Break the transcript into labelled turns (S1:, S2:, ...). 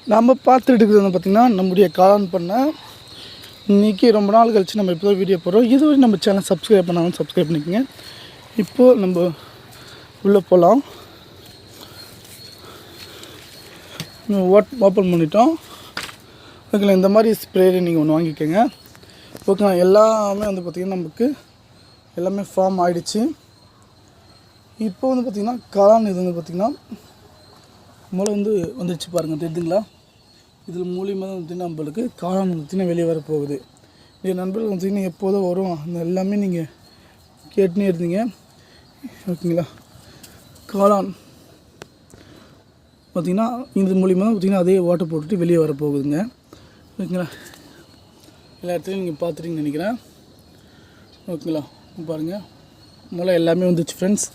S1: நம்ம பார்த்துட்டு இருக்கிறது வந்து பார்த்திங்கன்னா நம்முடைய காளான் பண்ண இன்றைக்கி ரொம்ப நாள் கழித்து நம்ம இப்போ வீடியோ போடுறோம். இதுவரை நம்ம சேனல் சப்ஸ்கிரைப் பண்ணாலும் சப்ஸ்கிரைப் பண்ணிக்கோங்க. இப்போது நம்ம உள்ளே போகலாம். ஓப்பன் பண்ணிட்டோம். ஓகேங்களா, இந்த மாதிரி ஸ்ப்ரே நீங்கள் ஒன்று வாங்கிக்கோங்க. ஓகேங்களா, எல்லாமே வந்து பார்த்திங்கன்னா நமக்கு எல்லாமே ஃபார்ம் ஆகிடுச்சு. இப்போ வந்து பார்த்திங்கன்னா காளான் இது வந்து பார்த்திங்கன்னா முளை வந்து வந்துடுச்சு பாருங்கள், தெரியுதுங்களா? இதில் மூலியமாக தான் பார்த்திங்கன்னா நம்மளுக்கு காளான் வந்து பார்த்திங்கன்னா வெளியே வர போகுது. என் நண்பர்கள் பார்த்திங்கன்னா எப்போதும் வரும் அந்த எல்லாமே நீங்கள் கேட்டுனே இருந்தீங்க. ஓகேங்களா, காளான் பார்த்திங்கன்னா இது மூலியமாக தான் பார்த்திங்கன்னா அதே வாட்டர் போட்டுட்டு வெளியே வர போகுதுங்க. ஓகேங்களா, எல்லா இடத்துலையும் நீங்கள் பார்த்துட்டீங்கன்னு நினைக்கிறேன். ஓகேங்களா, பாருங்கள் முளை எல்லாமே வந்துச்சு ஃப்ரெண்ட்ஸ்.